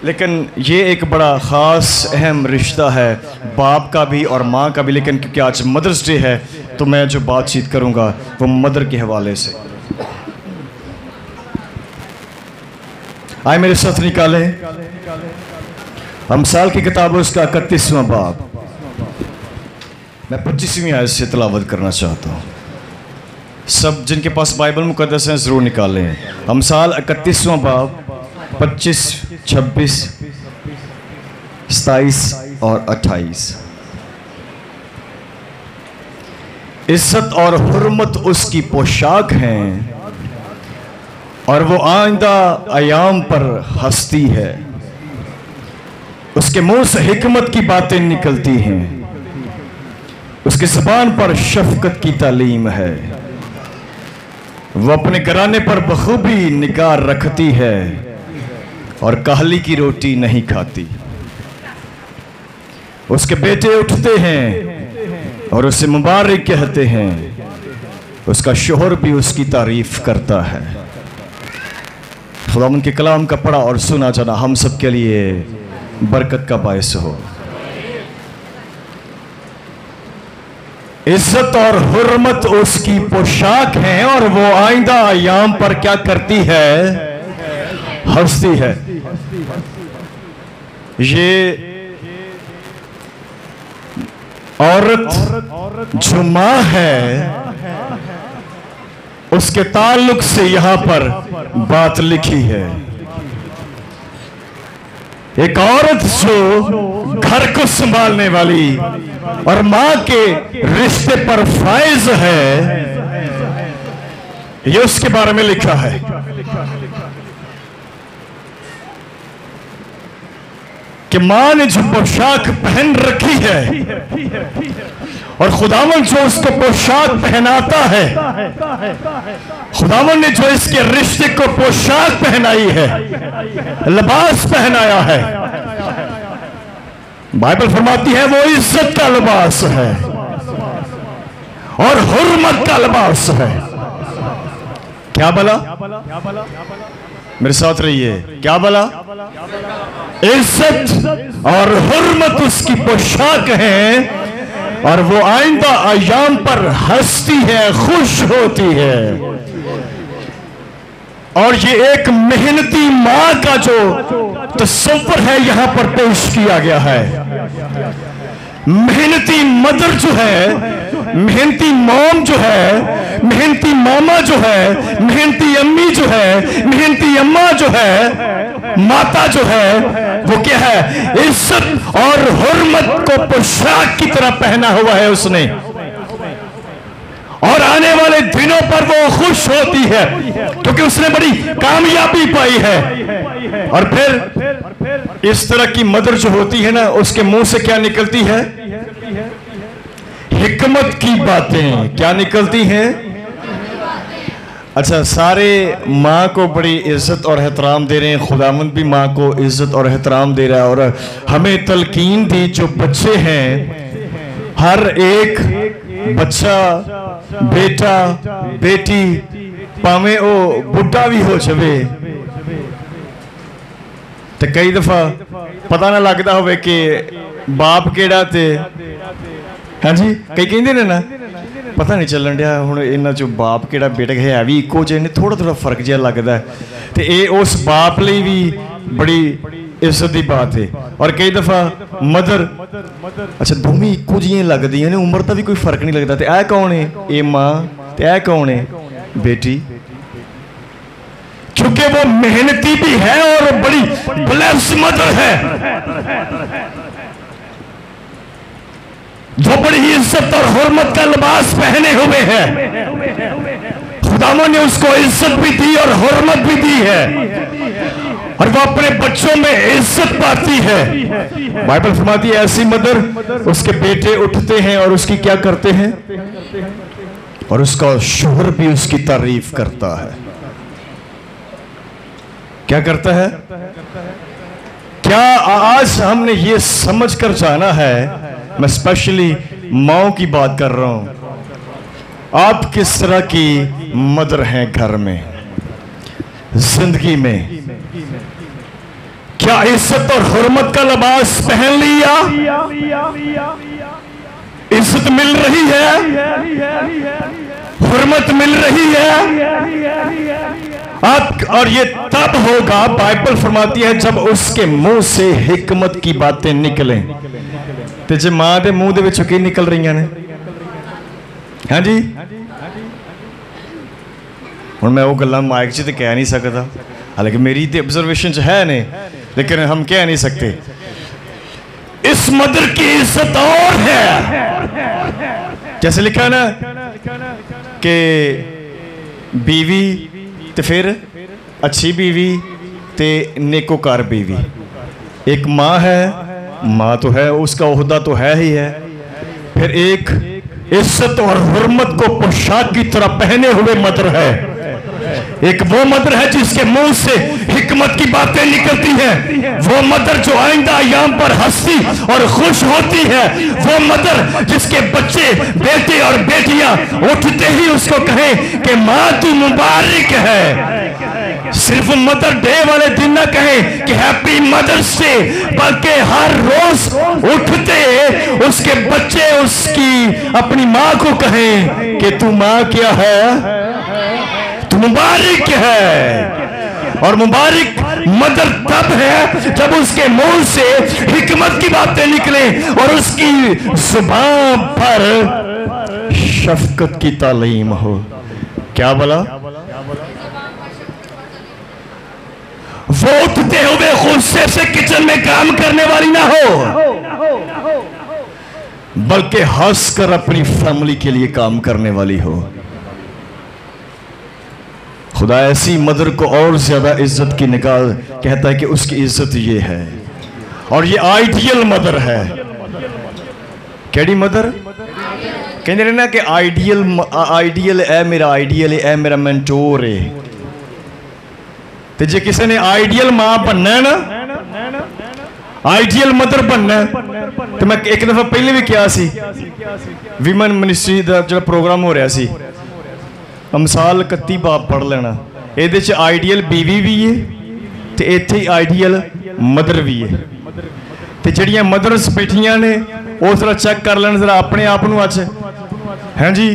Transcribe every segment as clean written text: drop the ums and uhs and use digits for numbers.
लेकिन ये एक बड़ा ख़ास अहम रिश्ता है, बाप का भी और माँ का भी। लेकिन क्योंकि आज मदर्स डे है तो मैं जो बातचीत करूँगा वो मदर के हवाले से। आए मेरे साथ निकालें अमसाल की किताब उसका 31वां बाब। मैं 25वीं आयत से तिलावत करना चाहता हूँ। सब जिनके पास बाइबल मुकद्दस है ज़रूर निकालें। अमसाल 31वां बाब 25, 26, 27 और 28। इज्जत और हुर्मत उसकी पोशाक हैं और वो आइंदा अयाम पर हंसती है। उसके मुंह से हिकमत की बातें निकलती हैं, उसकी ज़बान पर शफ़क़त की तालीम है। वो अपने घराने पर बखूबी निगाह रखती है और काहली की रोटी नहीं खाती। उसके बेटे उठते हैं और उसे मुबारक कहते हैं। उसका शोहर भी उसकी तारीफ करता है। खुदावंद के कलाम का पढ़ा और सुना जाना हम सब के लिए बरकत का बायस हो। इज्जत और हुर्मत उसकी पोशाक है और वो आइंदा अयाम पर क्या करती है? हंसती है। ये औरत जो मां है उसके ताल्लुक से यहां पर बात लिखी है। एक औरत जो घर को संभालने वाली और मां के रिश्ते पर फाइज है, ये उसके बारे में लिखा है। कि मां ने जो पोशाक पहन रखी है और खुदावन जो उसको पोशाक पहनाता है, खुदावन ने जो इसके रिश्ते को पोशाक पहनाई है, लिबास पहनाया है, बाइबल फरमाती है वो इज्जत का लिबास है और हुर्मत का लिबास है। क्या बोला? मेरे साथ रहिए। क्या बोला? इज्जत और हुर्मत उसकी पोशाक है और वो आइंदा अयाम पर हंसती है, खुश होती है। और ये एक मेहनती मां का जो तस्वर है यहां पर पेश किया गया है। मेहनती मदर जो है, मेहनती मॉम जो है, मेहनती मामा जो है, मेहनती अम्मी जो है, मेहनती अम्मा जो है, माता जो है, वो क्या है? इज्जत और हुर्मत को पोशाक की तरह पहना हुआ है उसने। और आने वाले दिनों पर वो खुश होती है क्योंकि उसने बड़ी कामयाबी पाई है। और फिर इस तरह की मदर जो होती है ना, उसके मुंह से क्या निकलती है? हिकमत की बातें। क्या निकलती हैं? अच्छा, सारे माँ को बड़ी इज्जत और एहतराम दे रहे हैं। खुदावंद भी माँ को इज्जत और एहतराम दे रहा है और हमें तलकीन दी जो बच्चे हैं, हर एक बच्चा, बेटा, बेटी, भावें वो बुढ़ा भी हो जावे तो कई दफा पता ना लगता होवे कि बाप केड़ा ते, हाँ जी, कई कहते ने ना पता नहीं चलन दिया हुण इन्हां चों बाप केड़ा बेटा है भी इक्को जिहे ने, थोड़ा थोड़ा फर्क जिहा लगदा है। तो ये उस बाप लई भी बड़ी इज्जत की बात है। और कई दफा मदर, अच्छा दोवें इक्को जिहियां लगदियां ने, उम्र का भी कोई फर्क नहीं लगता। तो यह कौन है? ये माँ, तो यह कौन है? बेटी। क्योंकि वो मेहनती भी है और बड़ी ब्लेस्ड मदर है, जो बड़ी इज्जत और हुर्मत का लिबास पहने हुए है। खुदावंद ने उसको इज्जत भी दी और हुर्मत भी दी है और वो अपने बच्चों में इज्जत पाती है। बाइबल फरमाती है ऐसी मदर, उसके बेटे उठते हैं और उसकी क्या करते हैं? और उसका शोहर भी उसकी तारीफ करता है। क्या करता है? क्या आज हमने ये समझ कर जाना है, मैं स्पेशली माओ की बात कर रहा हूं, आप किस तरह की मदर हैं घर में, जिंदगी में? क्या इज्जत और हुर्मत का लिबास पहन लिया? इज्जत मिल रही है, हुर्मत मिल रही है आप, और ये तब होगा, बाइबल फरमाती है, जब उसके मुंह से हिकमत की बातें निकले। तो जे मां के मुंह दे विचों की निकल रही ने? हाँ जी, हुण मैं वो गल्लां माइक च तो कह नहीं सकता, हालांकि मेरी तो ऑब्जर्वेशन है ने, लेकिन हम कह नहीं सकते। इस मदर की इज्जत और है, जैसे लिखा ना कि बीवी ते फिर अच्छी बीवी ते नेकोकार बीवी। एक माँ है, माँ तो है, उसका ओहदा तो है ही है, फिर एक इज्जत और हुर्मत को पोशाक की तरह पहने हुए मदर है। एक वो मदर है जिसके मुंह से हिकमत की बातें निकलती हैं, वो मदर जो आइंदा अय्याम पर हंसती और खुश होती है, वो मदर जिसके बच्चे बेटे और बेटियां उठते ही उसको कहें कि माँ तू मुबारक है। सिर्फ मदर डे वाले दिन ना कहें कि हैप्पी मदर्स डे, बल्कि हर रोज उठते उसके बच्चे उसकी अपनी माँ को कहें कि तू माँ क्या है, तू मुबारक है। और मुबारक मदर तब है जब उसके मुंह से हिकमत की बातें निकले और उसकी जुबान पर शफकत की तालीम हो। क्या बोला? वो उठते हुए गुस्से से किचन में काम करने वाली ना हो, बल्कि हंसकर अपनी फैमिली के लिए काम करने वाली हो। खुदा ऐसी मदर को और ज्यादा इज्जत की निगाह कहता है कि उसकी इज्जत ये है, और ये आइडियल मदर है। केड़ी मदर? कहते ना कि आइडियल है मेरा, आइडियल है मेरा मेंटोर है। तो जे किसी ने आइडियल मां बनना है ना, आइडियल मदर बनना है, तो मैं एक दफा पहले भी किया सी, विमेन मिनिस्ट्री का जो प्रोग्राम हो रहा सी, मिसाल 31 बाप पढ़ लेना, ये आइडियल बीवी भी है तो इत्थे आइडियल मदर भी है। तो जड़ियाँ मदर्स बैठियां ने वो जरा चेक कर लेना जरा अपने आप को अच, हैं जी।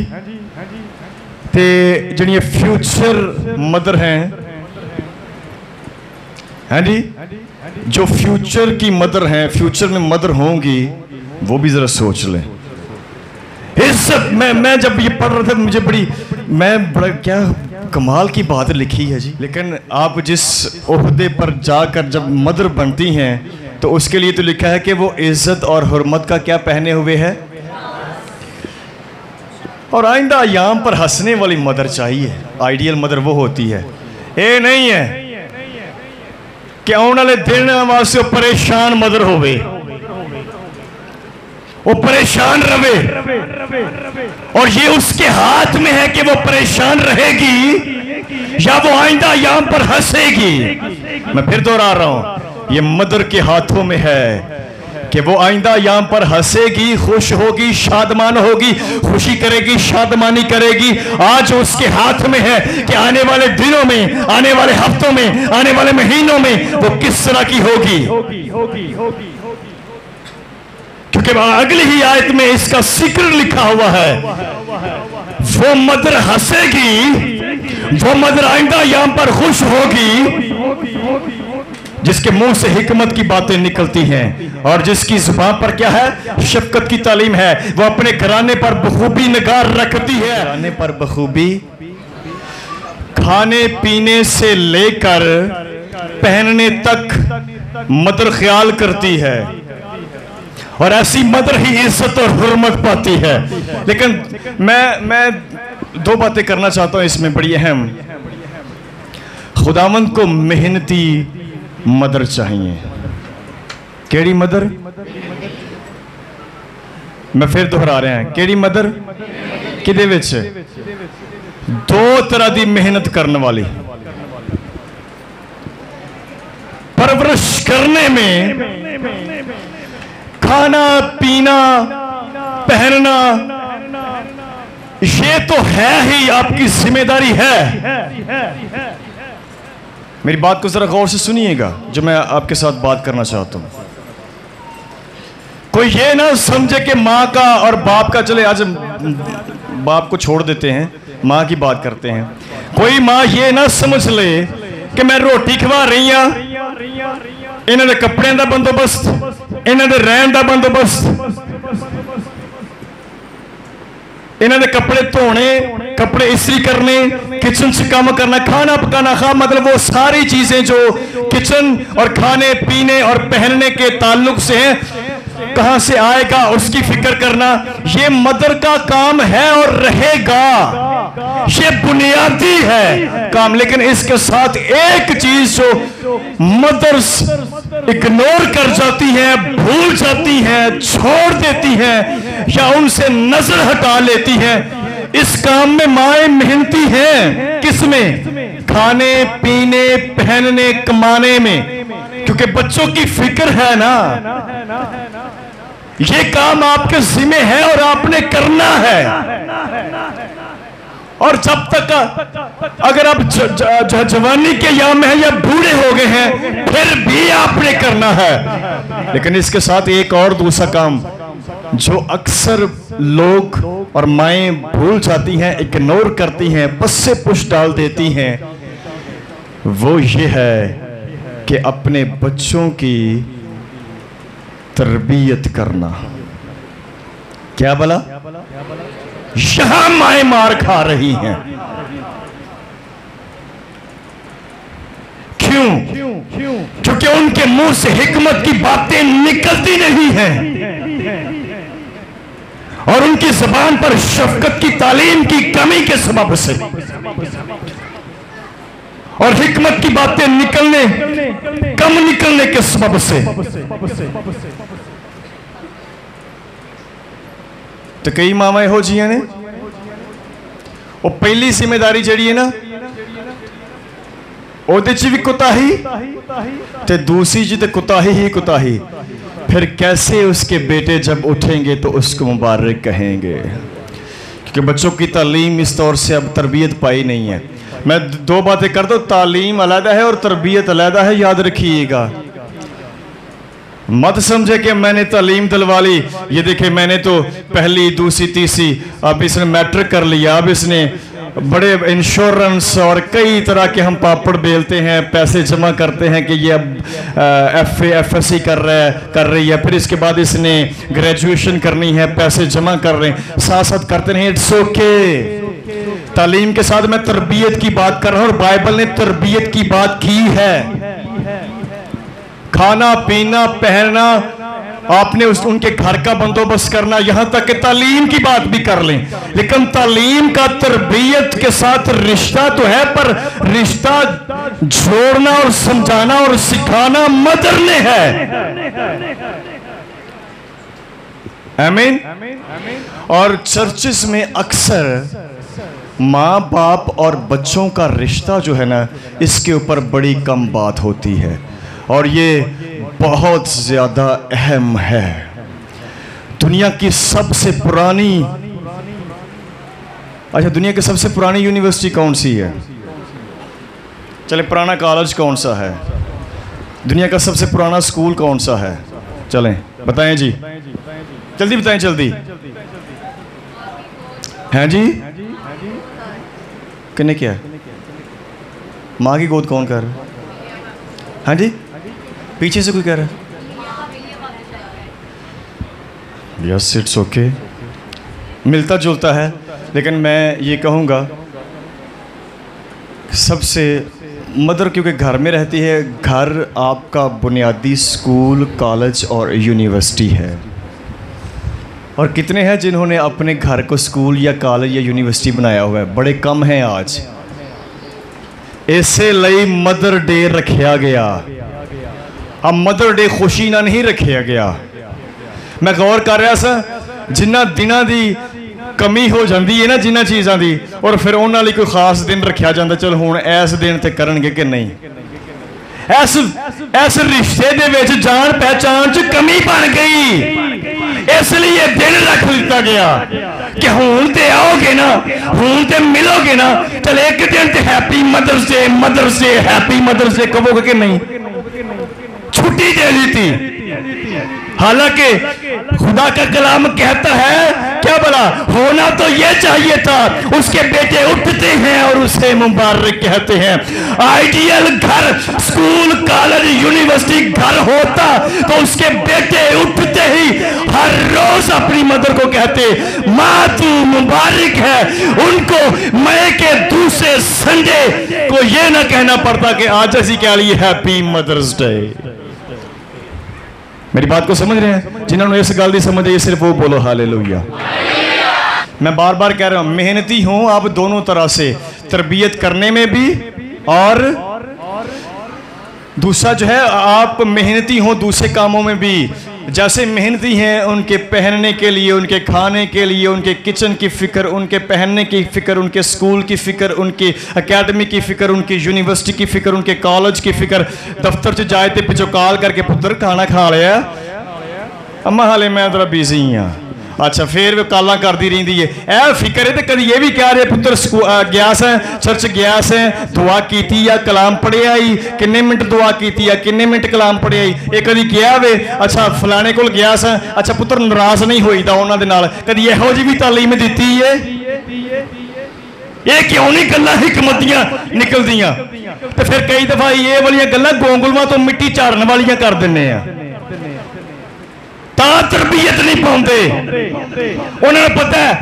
तो जड़ियाँ फ्यूचर मदर हैं, हैं जी, जो फ्यूचर की मदर हैं, फ्यूचर में मदर होंगी, वो भी जरा सोच लें। इज्जत मैं जब ये पढ़ रहा था मुझे बड़ा क्या कमाल की बात लिखी है जी। लेकिन आप जिस ओहदे पर जाकर जब मदर बनती हैं तो उसके लिए तो लिखा है कि वो इज्जत और हुर्मत का क्या पहने हुए है, और आइंदा अय्याम पर हंसने वाली मदर चाहिए। आइडियल मदर वो होती है, ये नहीं है कि आने वाले दिन वास्ते परेशान मदर होवे, वो परेशान रहे, और ये उसके हाथ में है कि वो परेशान रहेगी या वो आइंदा अय्याम पर हंसेगी। मैं फिर दोहरा रहा हूं, ये मदर के हाथों में है कि वो आइंदा अय्याम पर हंसेगी, खुश होगी, शादमान होगी, खुशी करेगी, शादमानी करेगी। आज उसके हाथ में है कि आने वाले दिनों में, आने वाले हफ्तों में, आने वाले महीनों में वो किस तरह की होगी। क्योंकि अगली ही आयत में इसका जिक्र लिखा हुआ है, वो मदर हंसेगी, वो मदर आइंदा अय्याम पर खुश होगी जिसके मुंह से हिकमत की बातें निकलती हैं और जिसकी जुबान पर क्या है, शफकत की तालीम है। वो अपने घराने पर बखूबी निगाह रखती है, घराने पर बखूबी, खाने पीने से लेकर पहनने तक मदर ख्याल करती है, और ऐसी मदर ही इज्जत और हुर्मत पाती है। लेकिन मैं दो बातें करना चाहता हूं इसमें बड़ी अहम। खुदावंद को मेहनती मदर चाहिए। केड़ी मदर? मैं फिर दोहरा रहा हैं, केड़ी मदर? किदे विच? दो तरह की मेहनत करने वाली, परवरिश करने में, खाना पीना पहनना, ये तो है ही आपकी जिम्मेदारी है। मेरी बात को ज़रा गौर से सुनिएगा, जो मैं आपके साथ बात करना चाहता हूँ। कोई ये ना समझे कि माँ का और बाप का, चले आज बाप को छोड़ देते हैं, माँ की बात करते हैं। कोई माँ ये ना समझ ले कि मैं रोटी खवा रही हाँ, इन्होंने कपड़े का बंदोबस्त, इन्होंने रहन का बंदोबस्त, इन्होंने कपड़े धोने, कपड़े इस्त्री करने, किचन से काम करना, खाना पकाना, मतलब वो सारी चीजें जो किचन और खाने पीने और पहनने के ताल्लुक से हैं, कहां से आएगा उसकी फिक्र करना, ये मदर का काम है और रहेगा। ये बुनियादी है काम। लेकिन इसके साथ एक चीज जो मदर्स इग्नोर कर जाती है, भूल जाती है, छोड़ देती है या उनसे नजर हटा लेती है, इस काम में माएं मेहनती हैं। किसमें? खाने पीने, पहनने, कमाने में, क्योंकि बच्चों की फिक्र है ना। ये काम आपके जिम्मे है और आपने करना है। और जब तक अगर आप जवानी के याम में हैं या बूढ़े हो गए हैं, फिर भी आपने करना है। लेकिन इसके साथ एक और दूसरा काम जो अक्सर लोग और माएं भूल जाती हैं, इग्नोर करती हैं, बस से पुश डाल देती हैं, वो ये है कि अपने बच्चों की तरबियत करना। क्या बोला? यहां माएं मार खा रही हैं। क्यों? क्योंकि उनके मुंह से हिकमत की बातें निकलती नहीं हैं और उनकी जुबान पर शफकत की तालीम की कमी के सबब से और हिकमत की बातें कम निकलने के सबब से। तो कई मामा हो जी ने वो पहली जिम्मेदारी जड़ी है ना, ओदे च भी कुताही ते दूसरी जी ते कुताही ही कुताही। फिर कैसे उसके बेटे जब उठेंगे तो उसको मुबारक कहेंगे, क्योंकि बच्चों की तालीम इस तौर से अब तरबियत पाई नहीं है। मैं दो बातें कर दो, तालीम अलहदा है और तरबियत अलहदा है, याद रखिएगा। मत समझे कि मैंने तालीम दिलवा ली, ये देखे मैंने तो पहली दूसरी तीसरी, अब इसने मैट्रिक कर लिया, अब इसने बड़े इंश्योरेंस और कई तरह के हम पापड़ बेलते हैं, पैसे जमा करते हैं कि ये अब FSC कर रही है, फिर इसके बाद इसने ग्रेजुएशन करनी है, पैसे जमा कर रहे हैं, साथ साथ करते नहीं। It's okay. तालीम के साथ मैं तरबियत की बात कर रहा हूं और बाइबल ने तरबियत की बात की है। खाना पीना पहनना, आपने उनके घर का बंदोबस्त करना, यहां तक कि तालीम की बात भी कर लें। लेकिन तालीम का तरबियत के साथ रिश्ता तो है, पर रिश्ता जोड़ना और समझाना और सिखाना मदर ने है। आमीन। और चर्चिस में अक्सर माँ बाप और बच्चों का रिश्ता जो है ना, इसके ऊपर बड़ी कम बात होती है और ये बहुत ज़्यादा अहम है। दुनिया की सबसे पुरानी, अच्छा दुनिया की सबसे पुरानी यूनिवर्सिटी कौन सी है? चले, पुराना कॉलेज कौन सा है? दुनिया का सबसे पुराना स्कूल कौन सा है? चलें बताएं जी, जल्दी बताएं, जल्दी। हैं जी? किन्ने क्या? माँ की गोद कौन कर रहा है? हाँ जी, पीछे से कोई कह रहा है? यस, इट्स ओके, मिलता जुलता है। लेकिन मैं ये कहूँगा सबसे मदर क्योंकि घर में रहती है, घर आपका बुनियादी स्कूल, कॉलेज और यूनिवर्सिटी है। और कितने हैं जिन्होंने अपने घर को स्कूल या कॉलेज या यूनिवर्सिटी बनाया हुआ है? बड़े कम हैं आज। इसे ਲਈ मदर डे रखा गया। अब मदर डे खुशी ना नहीं रखा गया। मैं गौर कर रहा सा, जिन्ना दिनों की कमी हो जाती है ना, जिन्ना चीज़ों की, और फिर उन्होंने लिए कोई खास दिन रखा जाता, चलो हुण इस दिन ते करनगे कि नहीं। इस रिश्ते दे विच जान पहचान च कमी बन गई। इसलिए दिन रख दिता गया कि हुण ते आओगे ना, हुण ते मिलोगे ना, चल एक दिन ते happy mother's day happy mother's day कहोगे कि नहीं? छुट्टी दे दी थी। हालांकि खुदा का कलाम कहता है क्या भला, होना तो ये चाहिए था, उसके बेटे उठते हैं और उसे मुबारक कहते हैं। आइडियल घर, स्कूल कॉलेज यूनिवर्सिटी घर होता तो उसके बेटे उठते ही हर रोज अपनी मदर को कहते माँ तू मुबारक है। उनको मई के दूसरे संडे को ये ना कहना पड़ता कि आज ऐसी क्या लिए हैप्पी मदर्स डे। मेरी बात को समझ रहे हैं? जिन्होंने इस गल की समझ आई सिर्फ वो बोलो हालेलुया। मैं बार बार कह रहा हूं, मेहनती हूं आप दोनों तरह से, तरबियत करने में भी और दूसरा जो है आप मेहनती हो दूसरे कामों में भी। जैसे मेहनती हैं उनके पहनने के लिए, उनके खाने के लिए, उनके किचन की फ़िक्र, उनके पहनने की फ़िक्र, उनके स्कूल की फ़िक्र, उनकी अकेडमी की फ़िक्र, उनकी यूनिवर्सिटी की फ़िक्र, उनके कॉलेज की फ़िक्र। दफ्तर च जाए तो पिछो कॉल करके पुत्र खाना खा लिया? अम्मा हाले मैं थोड़ा बिजी हाँ। अच्छा फिर भी काला करती रही है, यह फिक्र है। तो कभी ये भी कह रहे पुत्र गया से चर्च गया से दुआ की या कलाम पढ़िया ही, किन्ने मिनट दुआ की या किन्ने मिनट कलाम पढ़िया ही। ये कभी किया वे अच्छा फलाने को गया से, अच्छा पुत्र नाराज नहीं होईदा उन्हां दे नाल, कभी इहो जी भी तालीम दी है? ये क्यों नहीं गल्लां हिकमतियां निकलदियां? तो फिर कई दफा ये वाली गल्लां गोंगलुआं तो मिट्टी झाड़न वालियां कर दिंदे आ, तरबियत नहीं पाते। उन्हें पता है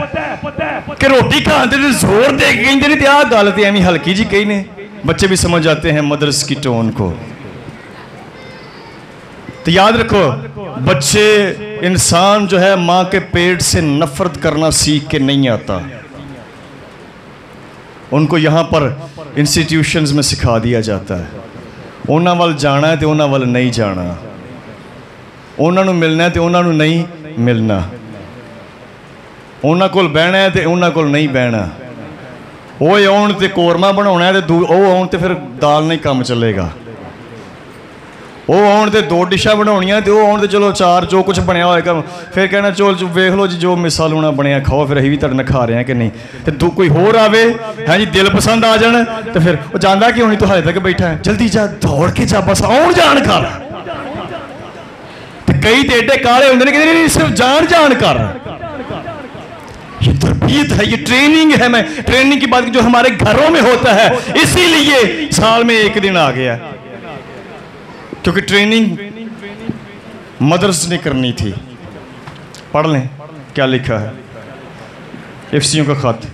कि रोटी खाते जोर दे के कहते नहीं, आ गल तो एवं हल्की जी कही ने, बच्चे भी समझ जाते हैं मदर्स की टोन को। तो याद रखो बच्चे, इंसान जो है माँ के पेट से नफरत करना सीख के नहीं आता, उनको यहाँ पर इंस्टीट्यूशंस में सिखा दिया जाता है। उन्होंने वाल जाना है तो उन्होंने वाल नहीं जाना, उन्होंने मिलना है तो उन्होंने नहीं मिलना, उन्होंने कोल बहना है तो उन्होंने कोल नहीं बहना। वो आउण तो कोरमा बनाना है तो वो आउण तो फिर दाल नहीं काम चलेगा। वो आउण तो दो डिशा बनानिया तो वो आउण तो चलो चार जो कुछ बनया होएगा, फिर कहना चोल वेख लो जी जो मिसा लूना बनया खाओ, फिर अभी भी तुहाडे नाल खा रहे हैं कि नहीं। तो कोई होर आवे है जी दिल पसंद आ जाए तो फिर वो जाता क्यों नहीं, तो हाले तक बैठा है, जल्दी जा दौड़ के जा बस आउण जान कर। कई तो एडे काले होंगे कि नहीं सिर्फ जान जान कर। ये तरबियत है, ये ट्रेनिंग है। मैं ट्रेनिंग की बात जो हमारे घरों में होता है, इसीलिए साल में एक दिन आ गया, क्योंकि ट्रेनिंग मदर्स ने करनी थी। पढ़ लें क्या लिखा है इफ्सियों का खत।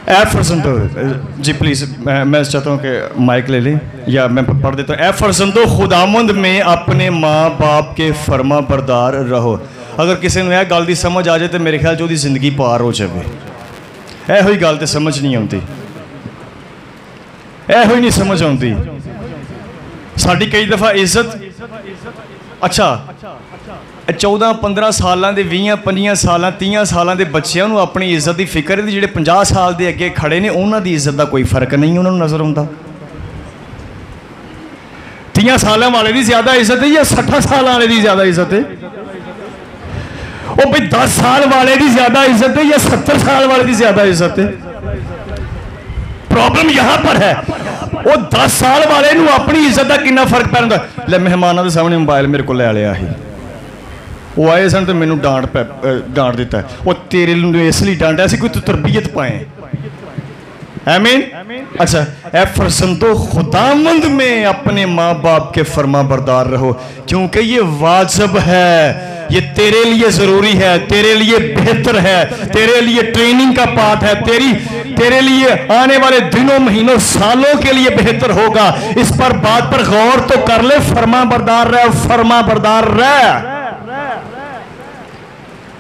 जी प्लीज़ मैं चाहता हूँ कि माइक ले लें या मैं पढ़ देता हूँ। फरजंदो खुदावंद में अपने माँ बाप के फर्मा बरदार रहो। अगर किसी ने यह गल की समझ आ जाए तो मेरे ख्याल जो जिंदगी पार हो जाए। यह ही गल तो समझ नहीं आती, यह नहीं समझ आती। साड़ी कई दफ़ा इज्जत, अच्छा 14-15 साल के 20-25 साल 30 साल के बच्चों को अपनी इज्जत की फिक्र है, जो 50 साल के अगे खड़े ने उन्होंने इज्जत का कोई फर्क नहीं उन्होंने नजर आता। 30 साल वाले की ज्यादा इज्जत है या 60 साल वाले की ज्यादा इज्जत है? वो भाई 10 साल वाले की ज्यादा इज्जत है या 70 साल वाले की ज्यादा इज्जत है? प्रॉब्लम यहाँ पर है। वो 10 साल वाले को अपनी इज्जत का कितना फर्क पैंदा। ले मेहमानों के सामने मोबाइल मेरे को ले लिया ही, वो आए सन तो मैनू डांट दिता है। वो तेरे इसलिए डांटा सी कोई तू तरबियत पाए। आमीन। अच्छा ए फरजंदो खुदावंद में अपने माँ बाप के फर्मा बरदार रहो, क्योंकि ये वाजिब है, ये तेरे लिए जरूरी है, तेरे लिए बेहतर है, तेरे लिए ट्रेनिंग का पार्ट है, तेरे लिए आने वाले दिनों महीनों सालों के लिए बेहतर होगा। इस पर बात पर गौर तो कर ले। फर्मा बरदार रह, फर्मा बरदार रह।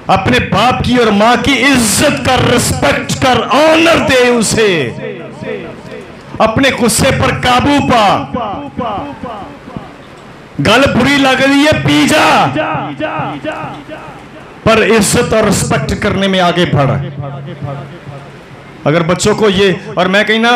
अपने बाप की और मां की इज्जत कर, रिस्पेक्ट कर, ऑनर दे उसे। अपने गुस्से पर काबू पा। गल बुरी लग रही है पी जा, पर इज्जत और रिस्पेक्ट करने में आगे बढ़। अगर बच्चों को ये, और मैं कहना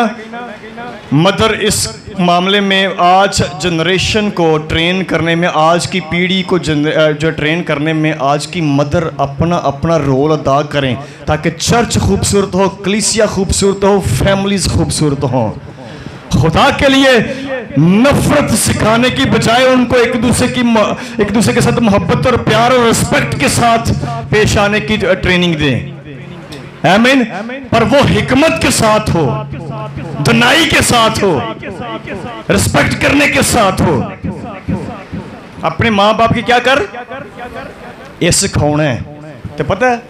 मदर इस मामले में आज जनरेशन को ट्रेन करने में, आज की पीढ़ी को जो ट्रेन करने में आज की मदर अपना रोल अदा करें ताकि चर्च खूबसूरत हो, कलीसिया खूबसूरत हो, फैमिलीज खूबसूरत हो। खुदा के लिए नफरत सिखाने की बजाय उनको एक दूसरे के साथ मोहब्बत और प्यार और रिस्पेक्ट के साथ पेश आने की ट्रेनिंग दें। आमीन। पर वो हिकमत के साथ हो, दनाई के साथ हो, रिस्पेक्ट करने के साथ हो। अपने माँ बाप की क्या कर ये सिखाना है। तो पता है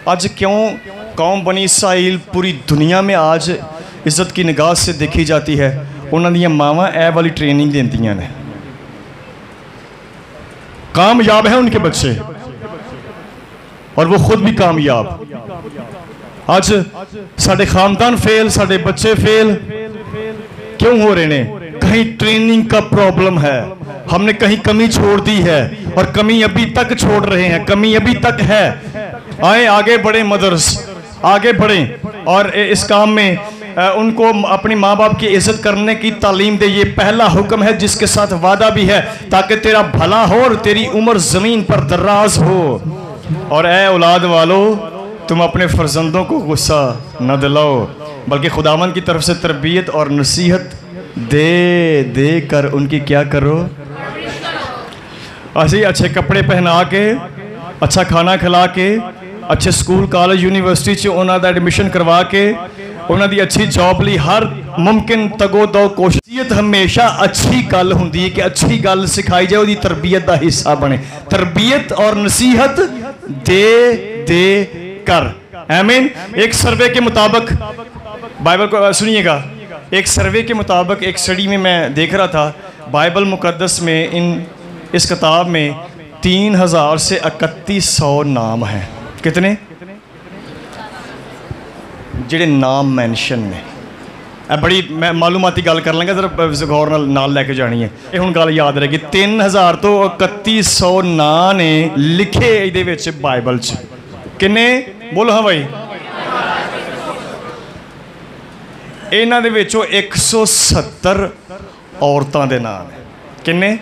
आज क्यों कौम बनी इसराइल पूरी दुनिया में आज इज्जत की निगाह से देखी जाती है? उन्होंने मावां ए वाली ट्रेनिंग देंदियां ने, कामयाब है उनके बच्चे और वो खुद भी कामयाब। आज साडे खानदान फेल, साडे बच्चे फेल क्यों हो रहे हैं? कहीं ट्रेनिंग का प्रॉब्लम है, हमने कहीं कमी छोड़ दी है और कमी अभी तक छोड़ रहे हैं, कमी अभी तक है। आए आगे बढ़े मदर्स, आगे बढ़ें और इस काम में उनको अपनी माँ बाप की इज्जत करने की तालीम दे। ये पहला हुक्म है जिसके साथ वादा भी है ताकि तेरा भला हो और तेरी उम्र ज़मीन पर दराज हो। और ए औलाद वालों, तुम अपने फर्जंदों को गुस्सा न दिलाओ बल्कि खुदावंद की तरफ से तरबियत और नसीहत दे कर उनकी क्या करो? ऐसे अच्छे कपड़े पहना के, अच्छा खाना खिला के, अच्छे स्कूल कॉलेज यूनिवर्सिटी उन्होंने दा एडमिशन करवा के उन्होंने अच्छी जॉब ली। हर मुमकिन तगो दो कोशिश हमेशा अच्छी गल होंदी है कि अच्छी गल सिखाई जाए, उसकी तरबियत का हिस्सा बने। तरबियत और नसीहत दे कर। आमीन। एक सर्वे के मुताबिक, बाइबल को सुनिएगा, एक सर्वे के मुताबिक एक स्टडी में मैं देख रहा था, बाइबल मुकद्दस में इस किताब में 3000 से 3100 नाम हैं। कितने जिहड़े नाम मैंशन ने? बड़ी मैं मालूमाती गल कर लेंगे, जरा गौर नाल लैके जानी है। ये हुण गल याद रहेगी। 3000 तो 3100 नां ने लिखे इहदे विच बाइबल च। किन्ने बोलो? हाँ भाई। इन्हां दे विचों 170 औरतां दे नाम ने। किन्ने?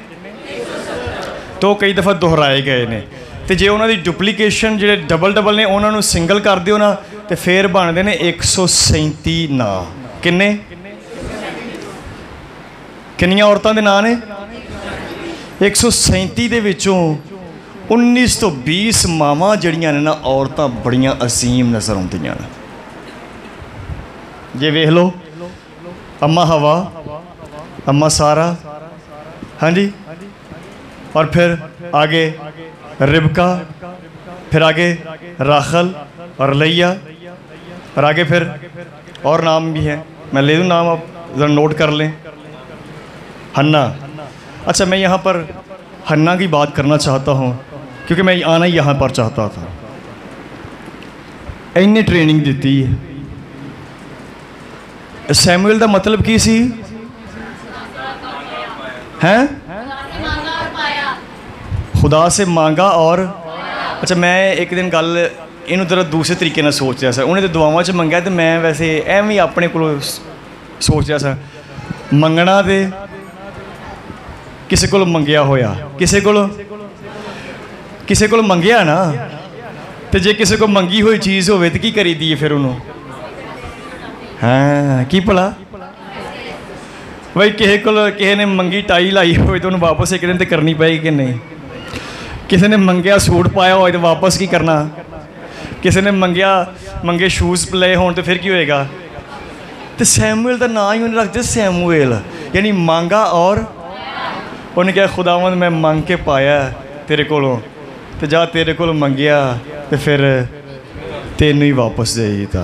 तो कई दफ़ा दोहराए गए ने। तो जे उन्होंने डुप्लीकेशन जो डबल ने उन्होंने सिंगल कर दिओ ना, तो फिर बनते हैं 137 नां। किन्ने? किन्नियां औरतां दे नां ने? 137 दे विचों 19 तो 20 मावां जड़ियां ने ना, औरतां बड़ियां अजीम नज़र आउंदियां ने। जे वेख लो, अम्मा हवा, अम्मा सारा, हाँ जी, और फिर आगे रिबका, फिर आगे राखल और लैया, और आगे फिर और नाम भी हैं, मैं ले दूँ नाम, आप ज़रा नोट कर लें। हन्ना। अच्छा, मैं यहाँ पर हन्ना की बात करना चाहता हूँ क्योंकि मैं आना ही यहाँ पर चाहता था। इन्हें ट्रेनिंग दी है। सैमुएल का मतलब की सी? हैं? खुदा से मांगा और अच्छा, मैं एक दिन गल इनू जरा दूसरे तरीके ना सोच रहा था। उन्हें तो दुआवां च मंगया, तो मैं वैसे एवं अपने को सोच रहा था मंगना तो किसी को मंगया होया, किसी को मंगया ना, तो जे किसी को मंगी हुई चीज़ हो तो की करी दी फिर उन्होंने? हाँ, की भला भाई, किसी ने मंगी टाई लाई हो तो उन्होंने वापस एक दिन तो करनी पेगी कि नहीं? किसी ने मंगया सूट पाया हो तो वापस की करना? किसी ने मंगे शूज़ ले हो तो फिर की होएगा? तो सैमुएल का नाम ही उन्हें रखते सैमुएल, यानी मांगा। और उन्हें क्या, खुदावंद मैं मांग के पाया तेरे कोलों, तो जा तेरे को मंगया तो फिर तेन ही वापस दे दिता।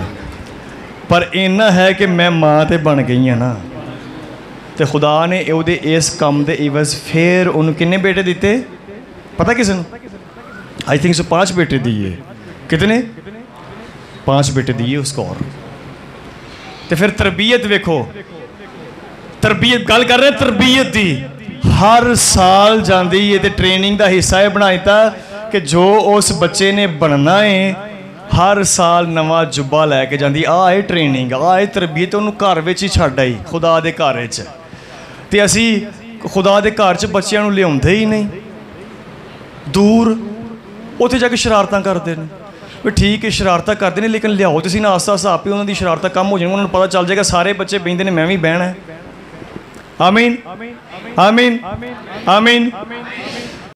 पर इन्ना है कि मैं माँ तो बन गई हाँ ना, तो खुदा ने उहदे इस काम के इवज फिर उन्होंने किन्ने बेटे दिते पता? किसी ने? आई थिंक सो 5 बेटे दिए। कितने? 5 बेटे दिए उसको। और तो फिर तरबियत वेखो, तरबियत गल कर रहे तरबियत की हर साल जाती है, तो ट्रेनिंग का हिस्सा है बना दिता कि जो उस बच्चे ने बनना है हर साल नवा जुब्बा लैके जाती, आ ट्रेनिंग, आ तरबीयत, उन्होंने घर में ही छड्ड आई खुदा के घर च। ते असी खुदा के घर च बच्चों को लियाते ही नहीं, दूर उत्थे जाके शरारतां करते हैं। भी ठीक है शरारतां करते हैं, लेकिन लियाओ तो सी ना आस्ता आस्ता आप ही उन्होंने शरारतां कम हो जाएगी, उन्होंने पता चल जाएगा सारे बच्चे बहिंदे ने मैं भी बहना है। आमीन आमीन आमीन।